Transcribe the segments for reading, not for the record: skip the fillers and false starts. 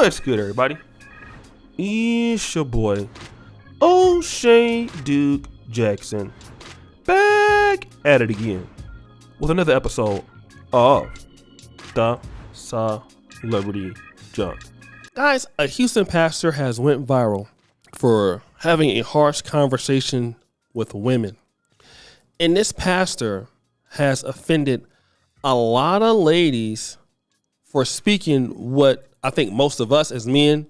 What's good, everybody? It's your boy, O'Shea Duke Jackson, back at it again with another episode of The Celebrity Junk. Guys, a Houston pastor has went viral for having a harsh conversation with women. And this pastor has offended a lot of ladies for speaking what I think most of us as men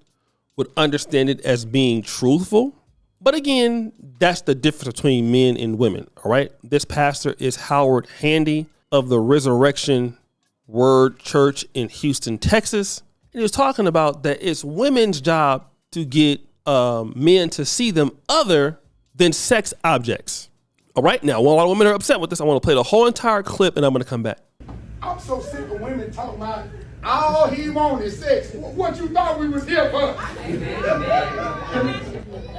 would understand it as being truthful. But again, that's the difference between men and women, all right? This pastor is Howard Handy of the Resurrection Word Church in Houston, Texas. And he was talking about that it's women's job to get men to see them other than sex objects. All right, now, while a lot of women are upset with this, I want to play the whole entire clip and I'm going to come back. I'm so sick of women talking about all he wants is sex. What you thought we was here for?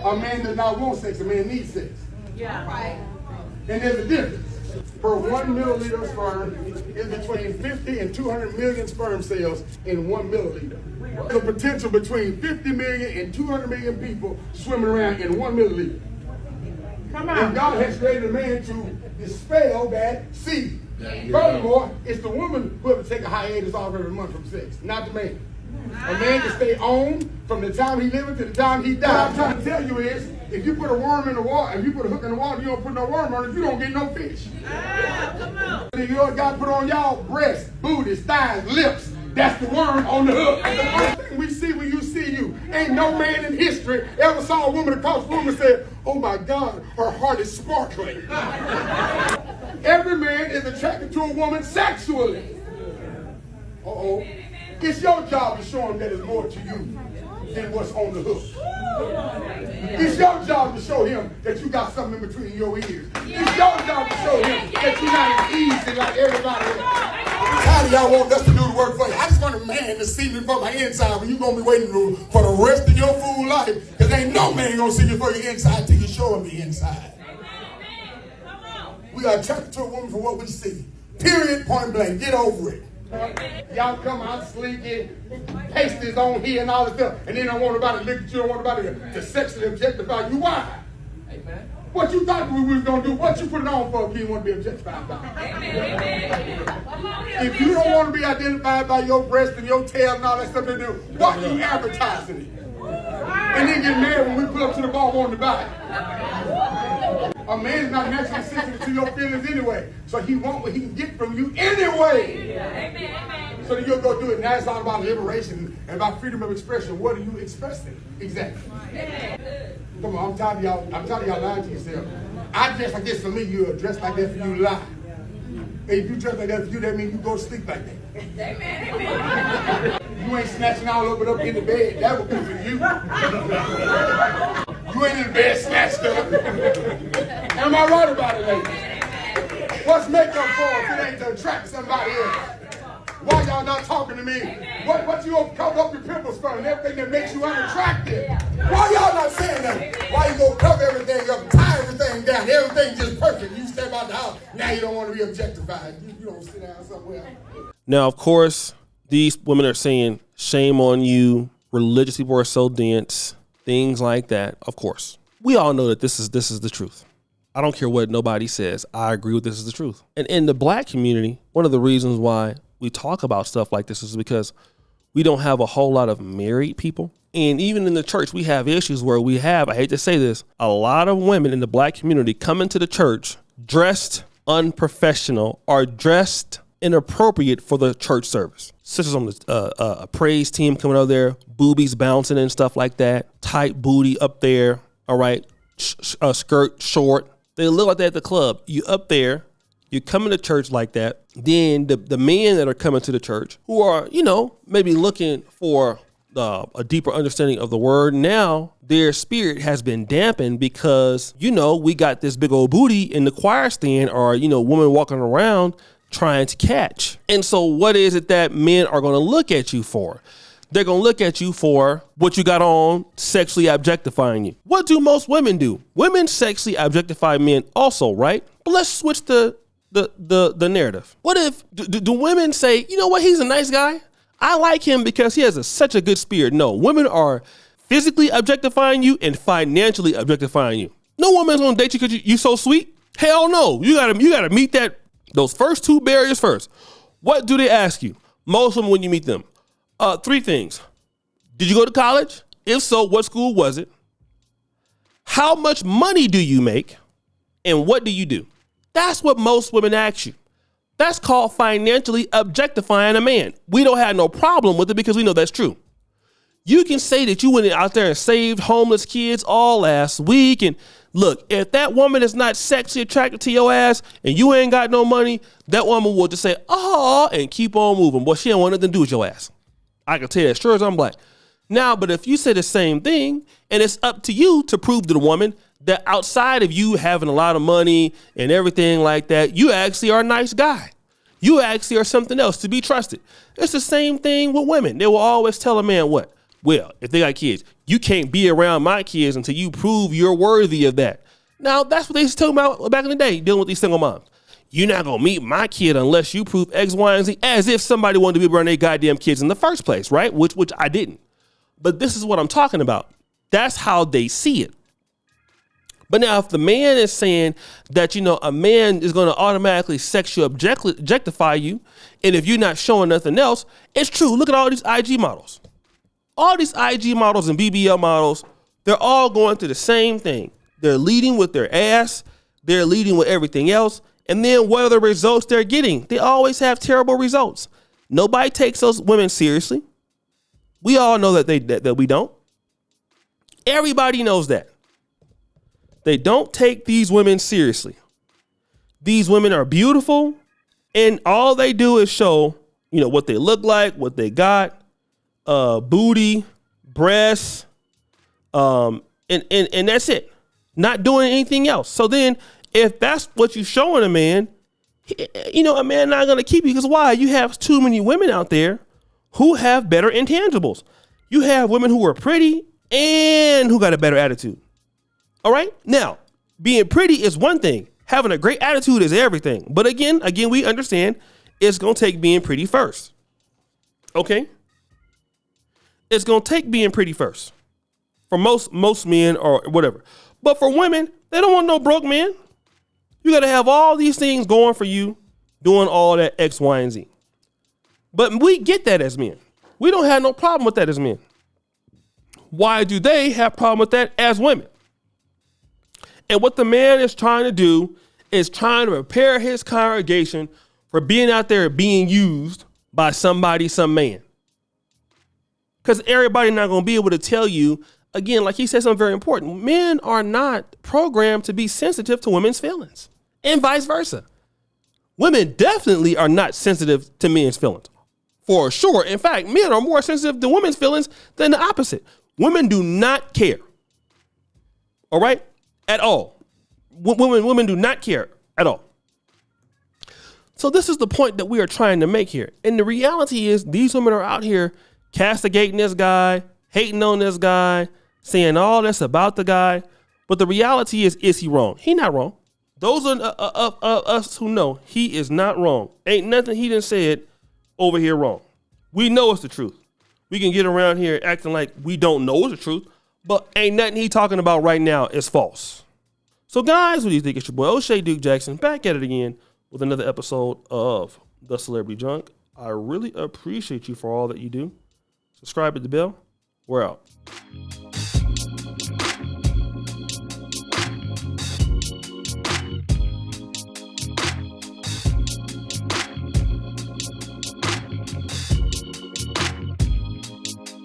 A man does not want sex, a man needs sex. Yeah. Right. And there's a difference. Per 1 milliliter of sperm is between 50 and 200 million sperm cells in 1 milliliter. The potential between 50 million and 200 million people swimming around in 1 milliliter. Come on. And God has created a man to dispel that seed. Furthermore, it's the woman who have to take a hiatus off every month from sex, not the man. A man can stay on from the time he living to the time he dies. What I'm trying to tell you is, if you put a worm in the water, if you put a hook in the water, you don't put no worm on it, you don't get no fish. Come on. You know what God put on y'all? Breasts, booties, thighs, lips. That's the worm on the hook. The first thing we see when you see you. Ain't no man in history ever saw a woman across the room and said, oh my God, her heart is sparkling. Every man is attracted to a woman sexually. Uh-oh. It's your job to show him that there's more to you than what's on the hook. It's your job to show him that you got something in between your ears. It's your job to show him that you're not as easy like everybody else. How do y'all want us to do the work for you? I just want a man to see me for my inside when you're going to be waiting for the rest of your fool life. Because ain't no man going to see you for your inside till you show him the inside. We are attracted to a woman for what we see. Period, point blank. Get over it. Y'all come out sleepy, pasties on here and all this stuff, and then don't want nobody to look at you, don't want nobody to sexually objectify you. Why? Amen. What you thought we was going to do? What you put it on for if you want to be objectified by? If you don't want to be identified by your breast and your tail and all that stuff they do, why are you advertising it? And then get mad when we pull up to the bar wanting to buy it. A man's not naturally sensitive to your feelings anyway. So he wants what he can get from you anyway. Amen. So then you'll go do it. Now it's all about liberation and about freedom of expression. What are you expressing? Exactly. Come on, I'm tired of y'all lying to yourself. I dress like this for me, you dress like that for you lie. If you dress like that for you, that means you go to sleep like that. Amen. You ain't snatching all over up in the bed. That would be for you. You ain't in the bed snatched up. Am I right about it, ladies? What's makeup for if it ain't to attract somebody else? Why y'all not talking to me? What you gonna cover up your pimples for and everything that makes you unattractive? Why y'all not saying that? Why you gonna cover everything up, tie everything down, everything just perfect? You step out the house, now you don't want to be objectified. You don't sit down somewhere. Now, of course, these women are saying, shame on you, religious people are so dense, things like that. Of course, we all know that this is the truth. I don't care what nobody says. I agree with this is the truth. And in the black community, one of the reasons why we talk about stuff like this is because we don't have a whole lot of married people. And even in the church, we have issues where we have, I hate to say this, a lot of women in the black community come into the church dressed unprofessional or dressed inappropriate for the church service. Sisters on the praise team coming out there, boobies bouncing and stuff like that, tight booty up there, all right, skirt short. They look like that at the club. You up there, you come into church like that. Then the men that are coming to the church who are, maybe looking for a deeper understanding of the word, now their spirit has been dampened because, we got this big old booty in the choir stand or, woman walking around trying to catch. And so what is it that men are going to look at you for? They're going to look at you for what you got on, sexually objectifying you. What do most women do? Women sexually objectify men also, right? But let's switch the narrative. What if, do women say, you know what, he's a nice guy. I like him because he has such a good spirit. No, women are physically objectifying you and financially objectifying you. No woman's gonna date you because you so sweet. Hell no. You gotta meet those first two barriers first. What do they ask you? Most women when you meet them. 3 things. Did you go to college? If so, what school was it? How much money do you make? And what do you do? That's what most women ask you. That's called financially objectifying a man. We don't have no problem with it because we know that's true. You can say that you went out there and saved homeless kids all last week. And look, if that woman is not sexually attracted to your ass and you ain't got no money, that woman will just say, oh, and keep on moving. Boy, she don't want nothing to do with your ass. I can tell you as sure as I'm black. Now, but if you say the same thing, and it's up to you to prove to the woman that outside of you having a lot of money and everything like that, you actually are a nice guy. You actually are something else to be trusted. It's the same thing with women. They will always tell a man what? Well, if they got kids, you can't be around my kids until you prove you're worthy of that. Now, that's what they used to talk about back in the day, dealing with these single moms. You're not going to meet my kid unless you prove X, Y, and Z, as if somebody wanted to be around their goddamn kids in the first place, right? Which I didn't. But this is what I'm talking about. That's how they see it. But now if the man is saying that, a man is going to automatically sexually objectify you, and if you're not showing nothing else, it's true. Look at all these IG models. All these IG models and BBL models, they're all going through the same thing. They're leading with their ass. They're leading with everything else. And then what are the results they're getting? They always have terrible results. Nobody takes those women seriously. We all know that we don't. Everybody knows that. They don't take these women seriously. These women are beautiful, and all they do is show, what they look like, what they got, booty, breasts, and that's it. Not doing anything else. So then, if that's what you're showing a man, a man not gonna keep you because why? You have too many women out there who have better intangibles. You have women who are pretty and who got a better attitude. All right. Now, being pretty is one thing. Having a great attitude is everything. But again, we understand it's going to take being pretty first. Okay. It's going to take being pretty first for most men or whatever. But for women, they don't want no broke man. You got to have all these things going for you, doing all that X, Y, and Z. But we get that as men. We don't have no problem with that as men. Why do they have problem with that as women? And what the man is trying to do is trying to prepare his congregation for being out there being used by some man. Because everybody not going to be able to tell you, again, like he said something very important, men are not programmed to be sensitive to women's feelings and vice versa. Women definitely are not sensitive to men's feelings, for sure. In fact, men are more sensitive to women's feelings than the opposite. Women do not care. All right? At all. Women do not care at all. So this is the point that we are trying to make here. And the reality is these women are out here castigating this guy, hating on this guy, saying all this about the guy. But the reality is he wrong? He not wrong. Those of us who know he is not wrong. Ain't nothing he done said over here wrong. We know it's the truth. We can get around here acting like we don't know it's the truth. But ain't nothing he talking about right now is false. So guys, what do you think? It's your boy O'Shea Duke Jackson back at it again with another episode of The Celebrity Junk. I really appreciate you for all that you do. Subscribe, hit the bell. We're out.